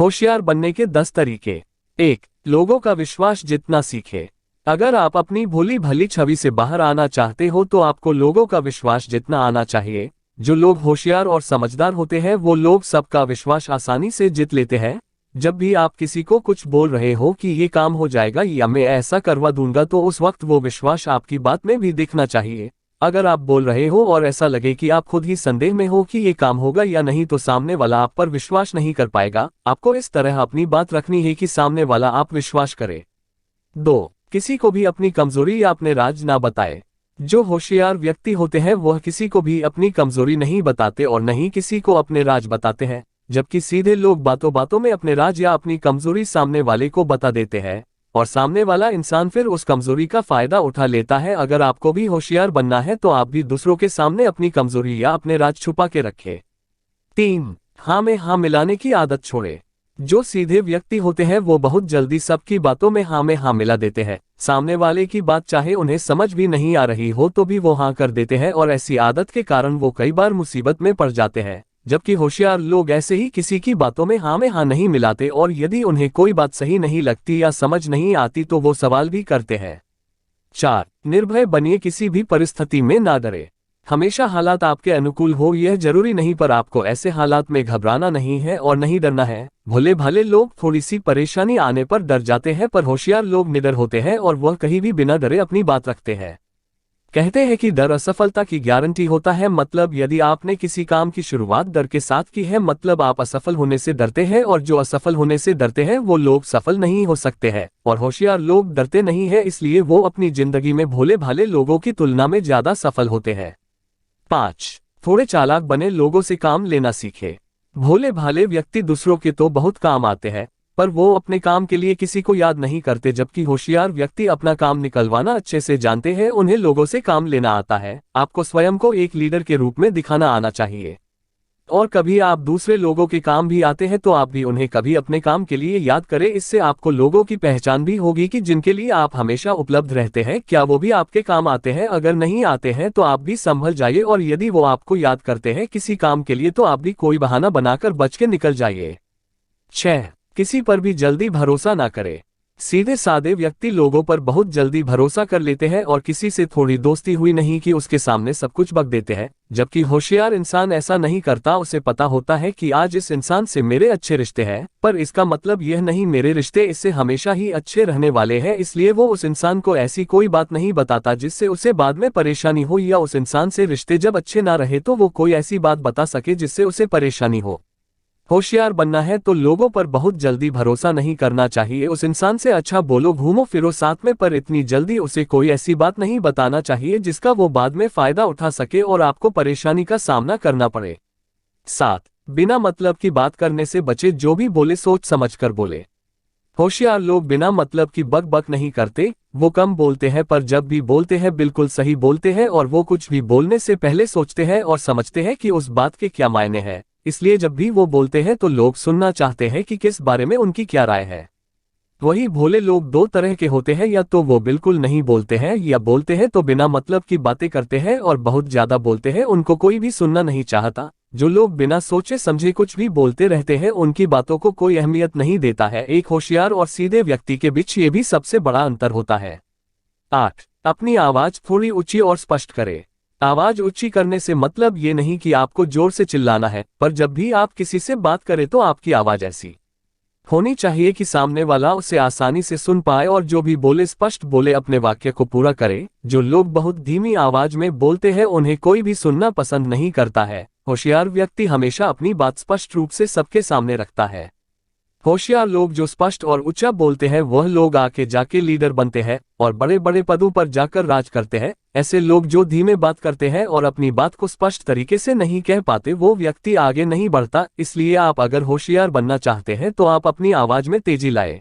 होशियार बनने के 10 तरीके। 1. लोगों का विश्वास जीतना सीखे। अगर आप अपनी भोली भली छवि से बाहर आना चाहते हो तो आपको लोगों का विश्वास जीतना आना चाहिए। जो लोग होशियार और समझदार होते हैं वो लोग सबका विश्वास आसानी से जीत लेते हैं। जब भी आप किसी को कुछ बोल रहे हो कि ये काम हो जाएगा या मैं ऐसा करवा दूंगा तो उस वक्त वो विश्वास आपकी बात में भी दिखना चाहिए। अगर आप बोल रहे हो और ऐसा लगे कि आप खुद ही संदेह में हो कि ये काम होगा या नहीं तो सामने वाला आप पर विश्वास नहीं कर पाएगा। आपको इस तरह अपनी बात रखनी है कि सामने वाला आप विश्वास करे। 2. किसी को भी अपनी कमजोरी या अपने राज ना बताए। जो होशियार व्यक्ति होते हैं वह किसी को भी अपनी कमजोरी नहीं बताते और न ही किसी को अपने राज बताते हैं, जबकि सीधे लोग बातों बातों में अपने राज या अपनी कमजोरी सामने वाले को बता देते हैं और सामने वाला इंसान फिर उस कमजोरी का फायदा उठा लेता है। अगर आपको भी होशियार बनना है तो आप भी दूसरों के सामने अपनी कमजोरी या अपने राज छुपा के रखें। 3. हाँ में हाँ मिलाने की आदत छोड़े। जो सीधे व्यक्ति होते हैं वो बहुत जल्दी सबकी बातों में हाँ मिला देते हैं। सामने वाले की बात चाहे उन्हें समझ भी नहीं आ रही हो तो भी वो हाँ कर देते हैं और ऐसी आदत के कारण वो कई बार मुसीबत में पड़ जाते हैं। जबकि होशियार लोग ऐसे ही किसी की बातों में हाँ नहीं मिलाते और यदि उन्हें कोई बात सही नहीं लगती या समझ नहीं आती तो वो सवाल भी करते हैं। 4. निर्भय बनिए, किसी भी परिस्थिति में ना डरे। हमेशा हालात आपके अनुकूल हो यह जरूरी नहीं, पर आपको ऐसे हालात में घबराना नहीं है और नहीं डरना है। भोले भाले लोग थोड़ी सी परेशानी आने पर डर जाते हैं, पर होशियार लोग निडर होते हैं और वह कहीं भी बिना डरे अपनी बात रखते हैं। कहते हैं कि डर असफलता की गारंटी होता है। मतलब यदि आपने किसी काम की शुरुआत डर के साथ की है मतलब आप असफल होने से डरते हैं, और जो असफल होने से डरते हैं वो लोग सफल नहीं हो सकते हैं। और होशियार लोग डरते नहीं है, इसलिए वो अपनी जिंदगी में भोले भाले लोगों की तुलना में ज्यादा सफल होते हैं। 5. थोड़े चालाक बने, लोगों से काम लेना सीखे। भोले भाले व्यक्ति दूसरों के तो बहुत काम आते हैं पर वो अपने काम के लिए किसी को याद नहीं करते, जबकि होशियार व्यक्ति अपना काम निकलवाना अच्छे से जानते हैं। उन्हें लोगों से काम लेना आता है। आपको स्वयं को एक लीडर के रूप में दिखाना आना चाहिए और कभी आप दूसरे लोगों के काम भी आते हैं तो आप भी उन्हें कभी अपने काम के लिए याद करें। इससे आपको लोगों की पहचान भी होगी कि जिनके लिए आप हमेशा उपलब्ध रहते हैं क्या वो भी आपके काम आते हैं। अगर नहीं आते हैं तो आप भी संभल जाइए और यदि वो आपको याद करते हैं किसी काम के लिए तो आप भी कोई बहाना बनाकर बच के निकल जाइए। 6. किसी पर भी जल्दी भरोसा ना करें। सीधे सादे व्यक्ति लोगों पर बहुत जल्दी भरोसा कर लेते हैं और किसी से थोड़ी दोस्ती हुई नहीं कि उसके सामने सब कुछ बक देते हैं, जबकि होशियार इंसान ऐसा नहीं करता। उसे पता होता है कि आज इस इंसान से मेरे अच्छे रिश्ते हैं पर इसका मतलब यह नहीं मेरे रिश्ते इससे हमेशा ही अच्छे रहने वाले हैं, इसलिए वो उस इंसान को ऐसी कोई बात नहीं बताता जिससे उसे बाद में परेशानी हो, या उस इंसान से रिश्ते जब अच्छे ना रहे तो वो कोई ऐसी बात बता सके जिससे उसे परेशानी हो। होशियार बनना है तो लोगों पर बहुत जल्दी भरोसा नहीं करना चाहिए। उस इंसान से अच्छा बोलो घूमो फिरो साथ में, पर इतनी जल्दी उसे कोई ऐसी बात नहीं बताना चाहिए जिसका वो बाद में फायदा उठा सके और आपको परेशानी का सामना करना पड़े। 7. बिना मतलब की बात करने से बचे, जो भी बोले सोच समझ कर बोले। होशियार लोग बिना मतलब की बक बक नहीं करते। वो कम बोलते हैं पर जब भी बोलते हैं बिल्कुल सही बोलते हैं और वो कुछ भी बोलने से पहले सोचते हैं और समझते हैं कि उस बात के क्या मायने हैं। इसलिए जब भी वो बोलते हैं तो लोग सुनना चाहते हैं कि किस बारे में उनकी क्या राय है। वही भोले लोग 2 तरह के होते हैं, या तो वो बिल्कुल नहीं बोलते हैं या बोलते हैं तो बिना मतलब की बातें करते हैं और बहुत ज्यादा बोलते हैं, उनको कोई भी सुनना नहीं चाहता। जो लोग बिना सोचे समझे कुछ भी बोलते रहते हैं उनकी बातों को कोई अहमियत नहीं देता है। एक होशियार और सीधे व्यक्ति के बीच ये भी सबसे बड़ा अंतर होता है। 8. अपनी आवाज थोड़ी ऊंची और स्पष्ट करे। आवाज ऊंची करने से मतलब ये नहीं कि आपको जोर से चिल्लाना है, पर जब भी आप किसी से बात करें तो आपकी आवाज ऐसी होनी चाहिए कि सामने वाला उसे आसानी से सुन पाए और जो भी बोले स्पष्ट बोले, अपने वाक्य को पूरा करे। जो लोग बहुत धीमी आवाज में बोलते हैं उन्हें कोई भी सुनना पसंद नहीं करता है। होशियार व्यक्ति हमेशा अपनी बात स्पष्ट रूप से सबके सामने रखता है। होशियार लोग जो स्पष्ट और ऊंचा बोलते हैं वह लोग आके जाके लीडर बनते हैं और बड़े बड़े पदों पर जाकर राज करते हैं। ऐसे लोग जो धीमे बात करते हैं और अपनी बात को स्पष्ट तरीके से नहीं कह पाते वो व्यक्ति आगे नहीं बढ़ता। इसलिए आप अगर होशियार बनना चाहते हैं तो आप अपनी आवाज में तेजी लाए।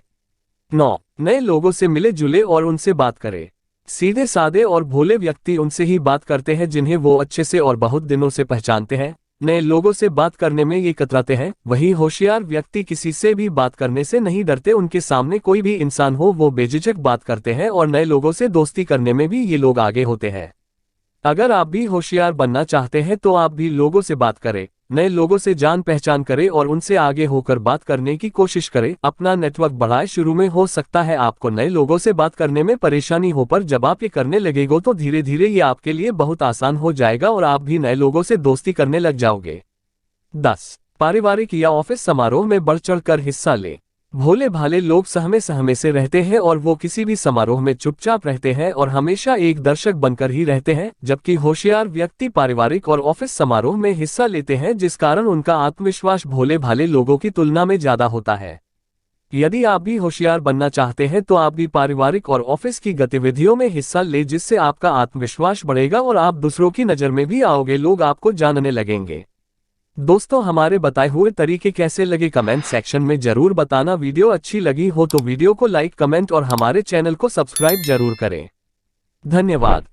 9. नए लोगों से मिले जुले और उनसे बात करें। सीधे सादे और भोले व्यक्ति उनसे ही बात करते हैं जिन्हें वो अच्छे से और बहुत दिनों से पहचानते हैं। नए लोगों से बात करने में ये कतराते हैं। वही होशियार व्यक्ति किसी से भी बात करने से नहीं डरते। उनके सामने कोई भी इंसान हो वो बेझिझक बात करते हैं और नए लोगों से दोस्ती करने में भी ये लोग आगे होते हैं। अगर आप भी होशियार बनना चाहते हैं तो आप भी लोगों से बात करें। नए लोगों से जान पहचान करें और उनसे आगे होकर बात करने की कोशिश करें। अपना नेटवर्क बढ़ाएं। शुरू में हो सकता है आपको नए लोगों से बात करने में परेशानी हो, पर जब आप ये करने लगेगो तो धीरे धीरे ये आपके लिए बहुत आसान हो जाएगा और आप भी नए लोगों से दोस्ती करने लग जाओगे। 10. पारिवारिक या ऑफिस समारोह में बढ़ चढ़कर हिस्सा लें। भोले भाले लोग सहमे सहमे से रहते हैं और वो किसी भी समारोह में चुपचाप रहते हैं और हमेशा एक दर्शक बनकर ही रहते हैं, जबकि होशियार व्यक्ति पारिवारिक और ऑफिस समारोह में हिस्सा लेते हैं, जिस कारण उनका आत्मविश्वास भोले भाले लोगों की तुलना में ज्यादा होता है। यदि आप भी होशियार बनना चाहते हैं तो आप भी पारिवारिक और ऑफिस की गतिविधियों में हिस्सा ले, जिससे आपका आत्मविश्वास बढ़ेगा और आप दूसरों की नजर में भी आओगे, लोग आपको जानने लगेंगे। दोस्तों, हमारे बताए हुए तरीके कैसे लगे कमेंट सेक्शन में जरूर बताना। वीडियो अच्छी लगी हो तो वीडियो को लाइक, कमेंट और हमारे चैनल को सब्सक्राइब जरूर करें। धन्यवाद।